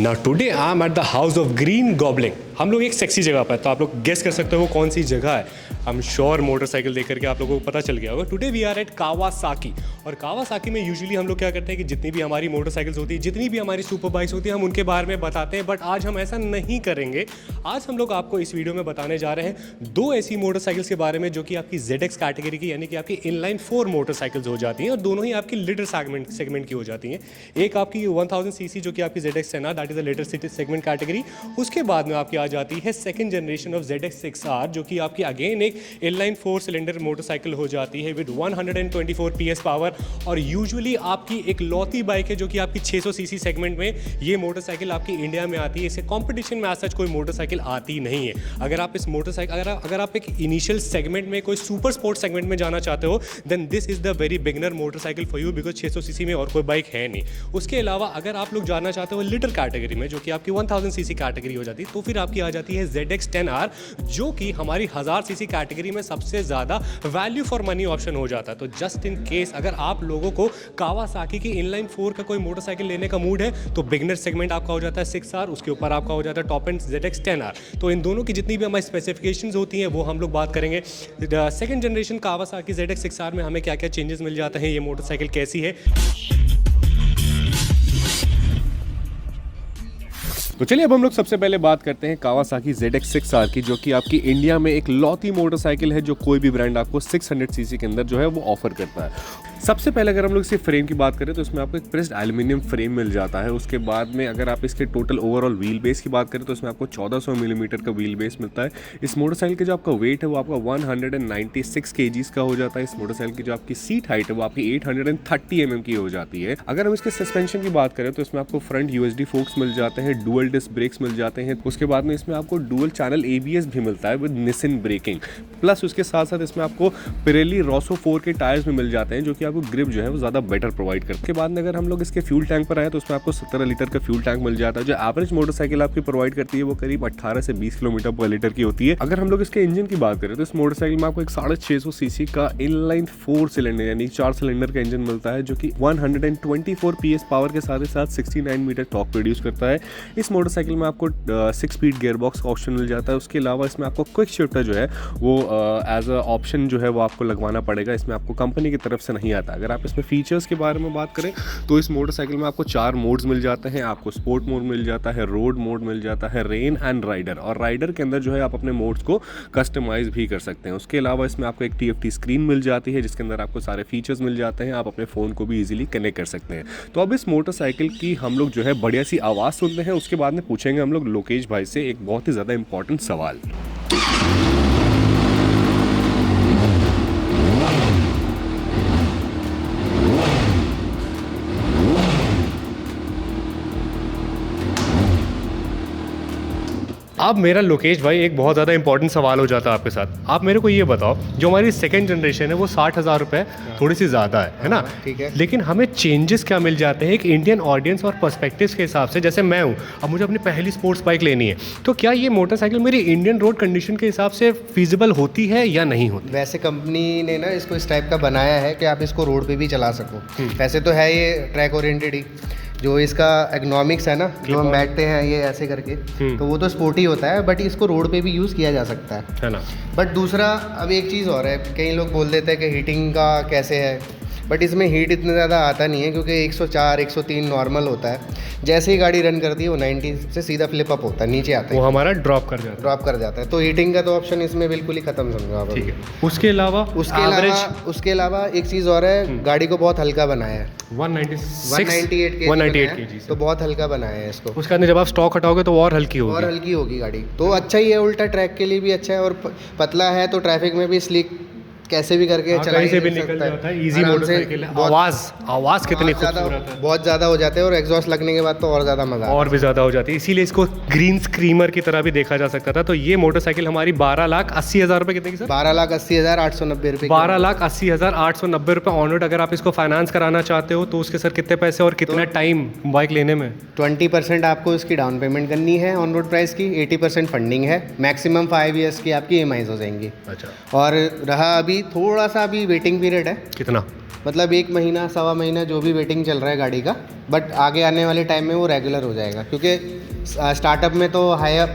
ना today I am at the house of green goblin. हम लोग एक सेक्सी जगह पर, तो आप लोग गेस कर सकते हो वो कौन सी जगह है। आई एम श्योर मोटरसाइकिल देख करके आप लोगों को पता चल गया होगा। Today we are at Kawasaki. और कावासाकी में यूजुअली हम लोग क्या करते हैं कि जितनी भी हमारी मोटरसाइकिल्स होती है, जितनी भी हमारी सुपर बाइक्स होती है, हम उनके बारे में बताते हैं। बट आज हम ऐसा नहीं करेंगे। आज हम लोग आपको इस वीडियो में बताने जा रहे हैं दो ऐसी मोटरसाइकिल्स के बारे में जो कि आपकी ZX कैटेगरी की यानी कि आपकी इनलाइन 4 मोटरसाइकिल्स हो जाती हैं, और दोनों ही आपकी लिटर सेगमेंट की हो जाती हैं। एक आपकी 1000 सीसी जो कि आपकी ZX Sena, that is the litre segment category. उसके बाद में आपकी आ जाती है second generation of ZX 6R जो कि आपकी अगेन एक इनलाइन 4 सिलेंडर मोटरसाइकिल हो जाती है विद 124 PS पावर। और यूजुअली आपकी एक लौती बाइक है जो कि आपकी 600 सीसी सेगमेंट में ये मोटरसाइकिल आपकी इंडिया में आती है। इससे कंपटीशन में आज तक कोई मोटरसाइकिल आती नहीं है। अगर आप इस मोटरसाइकिल अगर आप एक इनिशियल सेगमेंट में कोई सुपर स्पोर्ट सेगमेंट में जाना चाहते हो, then this is the very beginner motorcycle for you, because 600 CC में और कोई बाइक है नहीं। उसके अलावा अगर आप लोग जाना चाहते हो लिटर कैटेगरी में जो कि आपकी 1000 सीसी कैटेगरी हो जाती है, तो फिर आपकी आ जाती है ZX 10R जो कि हमारी 1000 सीसी कैटेगरी में सबसे ज़्यादा वैल्यू फॉर मनी ऑप्शन हो जाता है। तो जस्ट इन केस अगर आप लोगों को कावासाकी की इनलाइन 4 का कोई मोटरसाइकिल लेने का मूड है, तो बिगनर सेगमेंट आपका हो जाता है 6R, उसके ऊपर आपका हो जाता है टॉप एंड ZX 10R। तो इन दोनों की जितनी भी हमारी स्पेसिफिकेशंस होती हैं वो हम लोग बात करेंगे। Second generation Kawasaki ZX 6R में हमें क्या क्या चेंजेस मिल जाते हैं, ये मोटरसाइकिल कैसी है। तो चलिए अब हम लोग सबसे पहले बात करते हैं कावासाकी ZX 6R की, जो कि आपकी इंडिया में एक लौती मोटरसाइकिल है जो कोई भी ब्रांड आपको 600 सीसी के अंदर जो है वो ऑफर करता है। सबसे पहले अगर हम लोग इसके फ्रेम की बात करें तो इसमें आपको एक प्रेस्ड एल्यूमिनियम फ्रेम मिल जाता है। उसके बाद में अगर आप इसके टोटल ओवरऑल व्हील बेस की बात करें तो इसमें आपको 1400 मिलीमीटर का व्हील बेस मिलता है। इस मोटरसाइकिल का जो आपका वेट है वो आपका 196 kgs का हो जाता है। इस मोटरसाइकिल की जो आपकी सीट हाइट है वो आपकी 830 mm की हो जाती है। अगर हम इसके सस्पेंशन की बात करें तो इसमें आपको फ्रंट USD फोक्स मिल जाते हैं, डुअल डिस्क ब्रेक्स मिल जाते हैं। उसके बाद में इसमें आपको डुअल चैनल ABS भी मिलता है विद निसिन ब्रेकिंग। प्लस उसके साथ साथ इसमें आपको पिरेली रोसो 4 के टायर्स भी मिल जाते हैं जो कि आपको ग्रिप जो है वो ज़्यादा बेटर प्रोवाइड करते हैं। के बाद में अगर हम लोग इसके फ्यूल टैंक पर आए तो उसमें आपको 17 लीटर का फ्यूल टैंक मिल जाता है। जो एवरेज मोटरसाइकिल आपकी प्रोवाइड करती है वो करीब 18 से 20 किलोमीटर पर लीटर की होती है। अगर हम लोग इसके इंजन की बात करें तो इस मोटरसाइकिल में आपको एक 650 सीसी का इनलाइन 4 सिलेंडर यानी 4 सिलेंडर का इंजन मिलता है जो कि 124 PS पावर के साथ ही साथ 69 मीटर टॉर्क प्रोड्यूस करता है। इस मोटरसाइकिल में आपको 6 स्पीड गियर बॉक्स का ऑप्शन मिल जाता है। उसके अलावा इसमें आपको क्विक शिफ्टर जो है वो एज अ ऑप्शन जो है वो आपको लगवाना पड़ेगा। इसमें आपको कंपनी की तरफ से नहीं आता। अगर आप इसमें फीचर्स के बारे में बात करें तो इस मोटरसाइकिल में आपको 4 मोड्स मिल जाते हैं। आपको स्पोर्ट मोड मिल जाता है, रोड मोड मिल जाता है, रेन एंड राइडर। और राइडर के अंदर जो है आप अपने मोड्स को कस्टमाइज भी कर सकते हैं। उसके अलावा इसमें आपको एक TFT स्क्रीन मिल जाती है जिसके अंदर आपको सारे फीचर्स मिल जाते हैं। आप अपने फ़ोन को भी ईजिली कनेक्ट कर सकते हैं। तो अब इस मोटरसाइकिल की हम लोग जो है बढ़िया सी आवाज़ सुनते हैं। उसके बाद में पूछेंगे हम लोग लोकेश भाई से एक बहुत ही ज़्यादा इंपॉर्टेंट सवाल। अब मेरा लोकेश भाई एक बहुत ज़्यादा इंपॉर्टेंट सवाल हो जाता है आपके साथ। आप मेरे को ये बताओ, जो हमारी सेकंड जनरेशन है वो 60,000 रुपये थोड़ी सी ज़्यादा है ना? ठीक है। लेकिन हमें चेंजेस क्या मिल जाते हैं एक इंडियन ऑडियंस और पर्सपेक्टिव्स के हिसाब से। जैसे मैं हूँ, अब मुझे अपनी पहली स्पोर्ट्स बाइक लेनी है, तो क्या ये मोटरसाइकिल मेरी इंडियन रोड कंडीशन के हिसाब से फीजिबल होती है या नहीं होती? वैसे कंपनी ने ना इसको इस टाइप का बनाया है कि आप इसको रोड पे भी चला सको। वैसे तो है ये ट्रैक ओरिएंटेड ही। जो इसका एग्नॉमिक्स है ना, जो हम बैठते हैं ये ऐसे करके, तो वो तो स्पोर्टी होता है, बट इसको रोड पे भी यूज़ किया जा सकता है ना। बट दूसरा अब एक चीज़ और है, कई लोग बोल देते हैं कि हीटिंग का कैसे है, बट इसमें हीट इतना ज़्यादा आता नहीं है क्योंकि 104 103 नॉर्मल होता है। जैसे ही गाड़ी रन करती है वो 90 से सीधा फ्लिप अप होता है, नीचे आता है, वो हमारा ड्रॉप कर जाता है। तो हीटिंग का तो ऑप्शन इसमें बिल्कुल ही खत्म समझो आप। ठीक है। उसके अलावा एक चीज़ और है, गाड़ी को बहुत हल्का बनाया है। 198 kg तो बहुत हल्का बनाया है इसको। उसके अंदर जब आप स्टॉक हटाओगे तो और हल्की होगी गाड़ी। तो अच्छा ही है, उल्टा ट्रैक के लिए भी अच्छा है, और पतला है तो ट्रैफिक में भी स्लिक कैसे भी करके कहीं से भी निकल जाता है। इजी मोटरसाइकिल है। आवाज़ कितनी खूबसूरत है, बहुत ज़्यादा हो जाते हैं, और एग्जॉस्ट लगने के बाद तो और ज़्यादा मज़ा और भी ज़्यादा हो जाती है। इसीलिए इसको ग्रीन स्क्रीमर की तरह भी देखा जा सकता था। तो ये मोटरसाइकिल हमारी 12,80,000 रुपये कितने की सर? 12,80,890 रुपये। 12,80,890 रुपये ऑन रोड। अगर आप इसको फाइनेंस कराना चाहते हो तो उसके सर कितने पैसे और कितना टाइम बाइक लेने में? 20% आपको इसकी डाउन पेमेंट करनी है ऑन रोड प्राइस की, 80% फंडिंग है, मैक्सिमम 5 ईयर्स की आपकी EMIs हो जाएंगी। अच्छा। और रहा अभी अभी थोड़ा सा अभी वेटिंग पीरियड है, कितना? मतलब 1 महीना 1.25 महीना जो भी वेटिंग चल रहा है गाड़ी का, बट आगे आने वाले टाइम में वो रेगुलर हो जाएगा, क्योंकि स्टार्टअप में तो हाई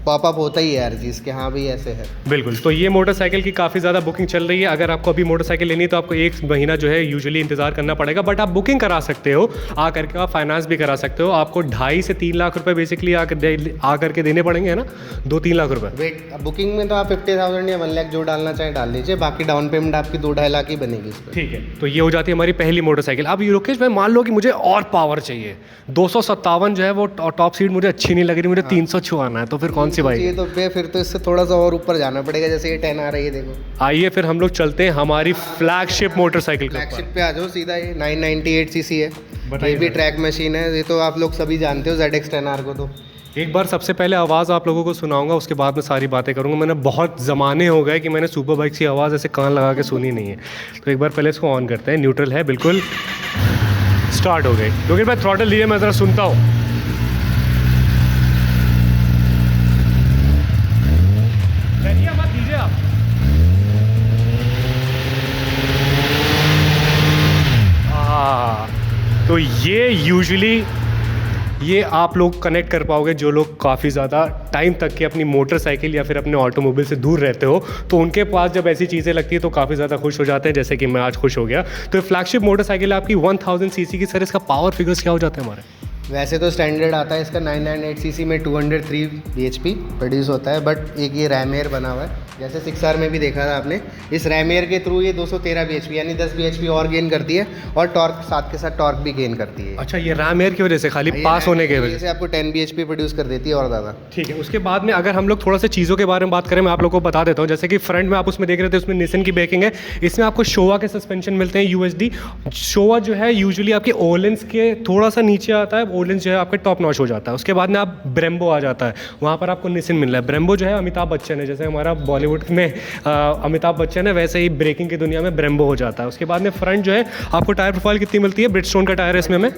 पॉपअप होता ही है हर चीज़ के, हाँ भाई ऐसे है। बिल्कुल, तो ये मोटरसाइकिल की काफ़ी ज़्यादा बुकिंग चल रही है। अगर आपको अभी मोटरसाइकिल लेनी है तो आपको 1 महीना जो है यूजुअली इंतजार करना पड़ेगा, बट आप बुकिंग करा सकते हो, आकर के आप फाइनेंस भी करा सकते हो। आपको 2.5 से 3 लाख रुपए बेसिकली आकर के देने पड़ेंगे, है ना, 2-3 लाख रुपए। वेट बुकिंग में तो आप 50,000 या 1 लाख जो डालना चाहे डाल दीजिए, बाकी डाउन पेमेंट आपकी 2-2.5 लाख ही बनेगी इस पर। ठीक है, तो ये हो जाती है हमारी पहली मोटरसाइकिल। अब योगेश भाई मान लो कि मुझे और पावर चाहिए, 257 जो है वो टॉप स्पीड मुझे अच्छी नहीं लग रही, मुझे 300 छुआना है, तो फिर कौन सी बाइक? ये तो फिर तो इससे थोड़ा सा और ऊपर जाना पड़ेगा, जैसे ये 10 आ रही है देखो। आइए फिर हम लोग चलते हैं हमारी फ्लैगशिप मोटरसाइकिल के ऊपर। फ्लैगशिप पे आ जाओ सीधा, ये 998 सीसी है, बताइए ये भी ट्रैक मशीन है, ये तो आप लोग सभी जानते हो ZX 10R को। तो एक बार सबसे पहले आवाज़ आप लोगों को सुनाऊंगा, उसके बाद में सारी बातें करूंगा। मैंने बहुत ज़माने हो गए कि मैंने सुपर बाइक की आवाज़ ऐसे कान लगा के सुनी नहीं है, तो एक बार पहले इसको ऑन करते हैं। न्यूट्रल है बिल्कुल, स्टार्ट हो गई। क्योंकि मैं थ्रॉटल लिए मैं ज़रा सुनता हूँ। तो ये यूजुअली ये आप लोग कनेक्ट कर पाओगे जो लोग काफ़ी ज़्यादा टाइम तक के अपनी मोटरसाइकिल या फिर अपने ऑटोमोबाइल से दूर रहते हो, तो उनके पास जब ऐसी चीज़ें लगती है तो काफ़ी ज़्यादा खुश हो जाते हैं, जैसे कि मैं आज खुश हो गया। तो ये फ्लैगशिप मोटरसाइकिल आपकी 1000 सीसी की। सर इसका पावर फिगर्स क्या हो जाते हैं हमारे? वैसे तो स्टैंडर्ड आता है इसका 998 सीसी में 203 bhp प्रोड्यूस होता है, बट एक ये रैम एयर बना हुआ है, जैसे 6R में भी देखा था आपने। इस रैम एयर के थ्रू ये 213 bhp यानी 10 bhp और गेन करती है, और टॉर्क साथ के साथ टॉर्क भी गेन करती है। अच्छा, ये रैम एयर की वजह से, खाली पास होने की वजह से आपको 10 bhp प्रोड्यूस कर देती है और ज़्यादा। ठीक है, उसके बाद में अगर हम लोग थोड़ा सा चीज़ों के बारे में बात करें, मैं आप लोगों को बता देता हूँ। जैसे कि फ्रंट में आप उसमें देख रहे थे, उसमें निसन की ब्रेकिंग है, इसमें आपको शोवा के सस्पेंशन मिलते हैं USD। शोवा जो है यूजुअली आपके ओलेंस के थोड़ा सा नीचे आता है, ओलेंस जो है आपके टॉप नॉच हो जाता है। उसके बाद में आप ब्रेम्बो आ जाता है, वहाँ पर आपको निसन मिल रहा है। ब्रेम्बो जो है अमिताभ बच्चन है, जैसे हमारा बॉलीवुड में अमिताभ बच्चन है, वैसे ही ब्रेकिंग की दुनिया में ब्रेम्बो हो जाता है। उसके बाद में फ्रंट जो है आपको टायर प्रोफाइल कितनी मिलती है? ब्रिजस्टोन का टायर है इसमें हमें,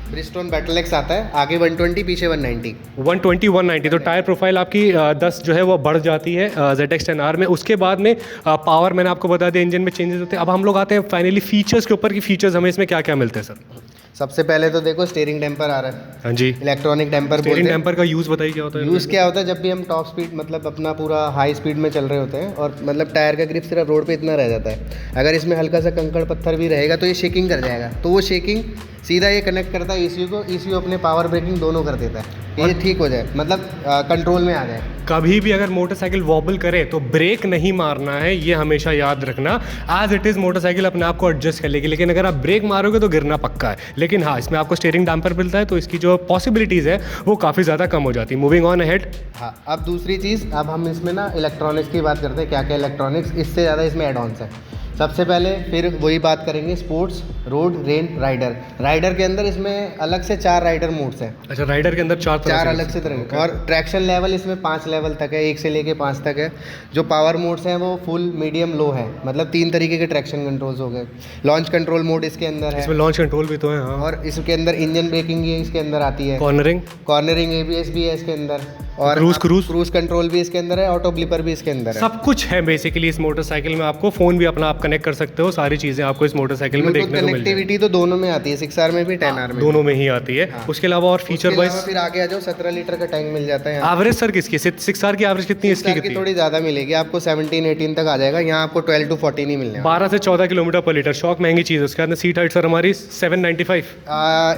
ब्रिजस्टोन बैटल-एक्स आता है, आगे 120 पीछे 190। 120 तो टायर प्रोफाइल आपकी 10 जो है वो बढ़ जाती है ZX 10R में। उसके बाद में पावर मैंने आपको बता दिया, इंजन में चेंजेस होते हैं। अब हम लोग आते हैं फाइनली फीचर्स के ऊपर कि फीचर्स हमें इसमें क्या क्या मिलते हैं सर। सबसे पहले तो देखो स्टीयरिंग डैम्पर आ रहा है। हाँ जी, इलेक्ट्रॉनिक डैम्पर। स्टीयरिंग डैम्पर का यूज़ बताइए क्या होता है? यूज़ क्या होता है, जब भी हम टॉप स्पीड मतलब अपना पूरा हाई स्पीड में चल रहे होते हैं और मतलब टायर का ग्रिप सिर्फ रोड पे इतना रह जाता है, अगर इसमें हल्का सा कंकड़ पत्थर भी रहेगा तो ये शेकिंग कर जाएगा, तो वो शेकिंग सीधा ये कनेक्ट करता है ECU को, ECU अपने पावर ब्रेकिंग दोनों कर देता है, ये ठीक हो जाए, मतलब कंट्रोल में आ जाए। कभी भी अगर मोटरसाइकिल वॉबल करे तो ब्रेक नहीं मारना है, ये हमेशा याद रखना। एज इट इज़ मोटरसाइकिल अपने आप को एडजस्ट कर लेगी, लेकिन अगर आप ब्रेक मारोगे तो गिरना पक्का है। लेकिन हाँ, इसमें आपको स्टीयरिंग डैम्पर मिलता है, तो इसकी जो पॉसिबिलिटीज़ है वो काफ़ी ज़्यादा कम हो जाती है। Moving on ahead. हाँ, अब दूसरी चीज़, अब हम इसमें ना इलेक्ट्रॉनिक्स की बात करते हैं, क्या क्या इलेक्ट्रॉनिक्स इससे ज़्यादा इसमें एड ऑन्स है। सबसे पहले फिर वही बात करेंगे, sports, road, rain, rider. Rider के अंदर इसमें अलग से 4 राइडर मोड्स हैं। अच्छा, राइडर के अंदर 4 अलग से तरह, और ट्रैक्शन लेवल इसमें 5 लेवल तक है, 1 से लेके 5 तक है। जो पावर मोड्स हैं वो फुल, मीडियम, लो है, मतलब 3 तरीके के ट्रैक्शन कंट्रोल्स हो गए। लॉन्च कंट्रोल मोड इसके अंदर है, इसमें लॉन्च कंट्रोल भी तो है। हाँ। और इसके अंदर इंजन ब्रेकिंग ये इसके अंदर आती है, कॉर्नरिंग ABS भी है इसके अंदर, और क्रूज कंट्रोल भी इसके अंदर है, ऑटो ब्लिपर भी इसके अंदर है। सब कुछ है बेसिकली इस मोटरसाइकिल में। आपको फ़ोन भी अपना आप कनेक्ट कर सकते हो, सारी चीज़ें आपको इस मोटरसाइकिल में देखने को मिल जाएगी। कनेक्टिविटी तो दोनों में आती है, 6R में भी 10R में, दोनों में ही आती है। हाँ। उसके अलावा और फीचर वाइज फिर आगे आ जाओ, 17 लीटर का टैंक मिल जाता है। एवरेज सर किसकी 6R की एवरेज कितनी है? इसकी थोड़ी ज़्यादा मिलेगी आपको, 17-18 तक आ जाएगा, यहाँ आपको 12 to 14 ही मिलने 12 से 14 किलोमीटर पर लीटर। शॉक महंगी चीज़ है। उसके बाद सीट हाइट सर हमारी 795 आ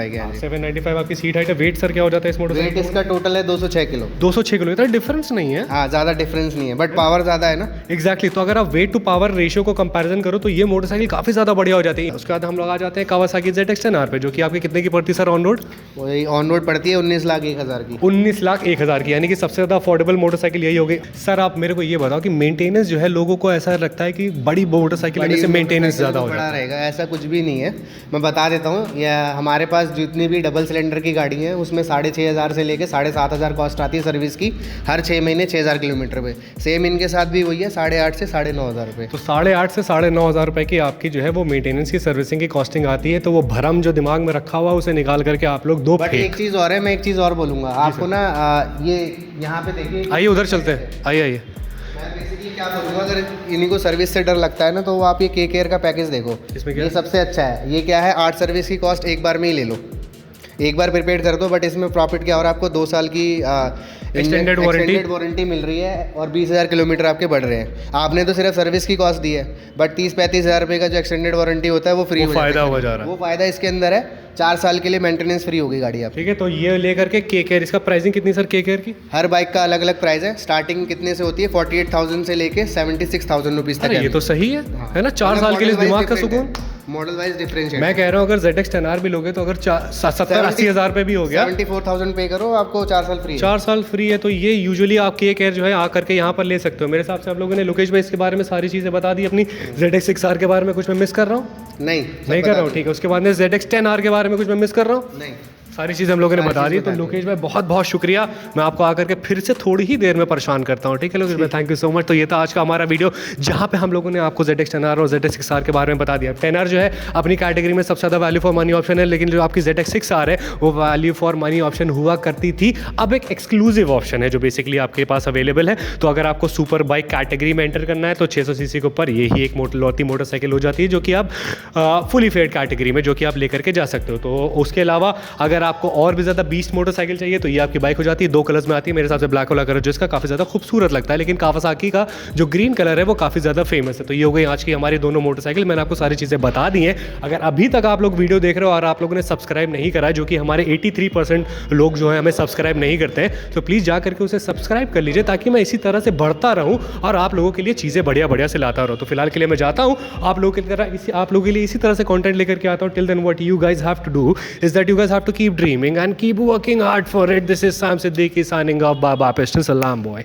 गया। 795 आपकी सीट हाइट है। वेट सर क्या हो जाता है इस मोटरसाइकिल? वेट इसका टोटल है 206 किलो। 206 किलो, इतना डिफरेंस नहीं है। हाँ, ज़्यादा डिफरेंस नहीं है, बट पावर ज़्यादा है ना। एग्जैक्टली। तो अगर आप वेट टू पावर रेशियो को कंपैरिजन करो तो ये मोटरसाइकिल काफ़ी ज़्यादा बढ़िया हो जाती है। उसके बाद हम लोग आ जाते हैं कावासाकी ZX 10R पे, जो कि आपकी कितने की पड़ती है सर ऑन रोड? वही ऑन रोड पड़ती है 19,01,000 की। 19,01,000 की, यानी कि सबसे ज़्यादा अफोर्डेबल मोटरसाइकिल यही होगी। सर आप मेरे को ये बताओ कि मेंटेनेंस जो है, लोगों को ऐसा लगता है कि बड़ी मोटरसाइकिल में से मेंटेनेंस ज़्यादा हो जाता रहेगा, ऐसा कुछ भी नहीं है। मैं बता देता हूँ, या हमारे पास जितनी भी डबल सिलेंडर की गाड़ी है उसमें 6,500 से लेके 7,500 कॉस्ट आती है सर्विस की, हर 6 महीने 6,000 किलोमीटर पे। सेम इनके साथ भी वही है, 8,500 से 9,500 रुपये। तो 8,500 से 9,500 रुपये की आपकी जो है वो मेंटेनेंस की, सर्विसिंग की कॉस्टिंग आती है। तो वो भरम जो दिमाग में रखा हुआ उसे निकाल करके आप लोग दो। बट एक चीज़ और है, मैं एक चीज़ और बोलूँगा आपको ना, ये यहाँ पे देखिए, आइए उधर चलते हैं, आइए मैं बेसिकली क्या बोलूँगा, अगर इन्हीं को सर्विस से डर लगता है ना, तो वो आप ये के केयर का पैकेज देखो, इसमें क्या ये सबसे अच्छा है। ये क्या है, 8 सर्विस की कॉस्ट एक बार में ही ले लो, एक बार प्रिपेयर कर दो। बट इसमें प्रॉफिट क्या हो रहा है, आपको 2 साल की एक्सटेंडेड वारंटी मिल रही है और 20,000 किलोमीटर आपके बढ़ रहे हैं। आपने तो सिर्फ सर्विस की कॉस्ट दी है, बट 30-35 हज़ार रुपये का जो एक्सटेंडेड वारंटी होता है वो फ्री फायदा हो जा रहा है। वो फायदा इसके अंदर है, 4 साल के लिए मेंटेनेंस फ्री होगी गाड़ी आप। ठीक है, तो ये लेकर के के केयर, इसका प्राइसिंग कितनी सर के केयर की? हर बाइक का अलग अलग प्राइस है, स्टार्टिंग कितने से होती है, 48,000 से लेके 76,000 रुपीज़ तक। ये तो सही है ना, 4 साल के लिए दिमाग का सुकून। मॉडल वाइज डिफरेंस है। मैं कह रहा हूँ अगर ZX 10R भी लोगे तो अगर 70-80 हज़ार रुपये भी हो गया, 74,000 पे करो, आपको 4 साल फ्री है। 4 साल फ्री है। तो ये यूजुअली आप के केयर जो है आकर के यहाँ पर ले सकते हो। मेरे हिसाब से आप लोगों ने, लोकेश भाई, इसके बारे में सारी चीज़ें बता दी अपनी। ZX 6R के बारे में कुछ मैं मिस कर रहा हूँ? नहीं कर रहा हूँ, ठीक है। उसके बाद में ZX 10R के बारे में कुछ मैं मिस कर रहा हूँ? नहीं, सारी चीज़ें हम लोगों ने बता दी। तो लोकेश भाई बहुत बहुत शुक्रिया, मैं आपको आकर के फिर से थोड़ी ही देर में परेशान करता हूँ, ठीक है लोकेश भाई, थैंक यू सो मच। तो ये था आज का हमारा वीडियो, जहाँ पे हम लोगों ने आपको ZX 10R और ZX 6R के बारे में बता दिया। 10R जो है अपनी कैटेगरी में सबसे ज़्यादा वैल्यू फॉर मनी ऑप्शन है, लेकिन जो आपकी ZX 6R है वो वैल्यू फॉर मनी ऑप्शन हुआ करती थी, अब एक एक्सक्लूसिव ऑप्शन है जो बेसिकली आपके पास अवेलेबल है। तो अगर आपको सुपर बाइक कैटेगरी में एंटर करना है तो 600 सीसी के ऊपर यही एक लौती मोटरसाइकिल हो जाती है, जो कि आप फुली फेड कैटेगरी में जो कि आप लेकर के जा सकते हो। तो उसके अलावा अगर आपको और भी ज़्यादा बीस्ट मोटरसाइकिल चाहिए तो ये आपकी बाइक हो जाती है। 2 कलर्स में आती है, मेरे हिसाब से ब्लैक वाला कलर जो इसका काफ़ी ज़्यादा खूबसूरत लगता है, लेकिन कावासाकी का जो ग्रीन कलर है वो काफ़ी ज़्यादा फेमस है। तो ये हो गई आज की हमारी दोनों मोटरसाइकिल। मैंने आपको सारी चीज़ें बता दी हैं। अगर अभी तक आप लोग वीडियो देख रहे हो और आप लोगों ने सब्सक्राइब नहीं करा है, जो कि हमारे 83% लोग जो है हमें सब्सक्राइब नहीं करते हैं, तो प्लीज़ जा करके उसे सब्सक्राइब कर लीजिए, ताकि मैं इसी तरह से बढ़ता रहूँ और आप लोगों के लिए चीज़ें बढ़िया बढ़िया से लाता रहूँ। तो फिलहाल के लिए मैं जाता हूँ, आप लोगों के लिए इसी तरह से कंटेंट लेकर के आता हूँ। Till then what you guys have to do is that you guys have to keep dreaming and keep working hard for it. This is Sam Siddiqui signing off. Bye bye. Piston Salam boy.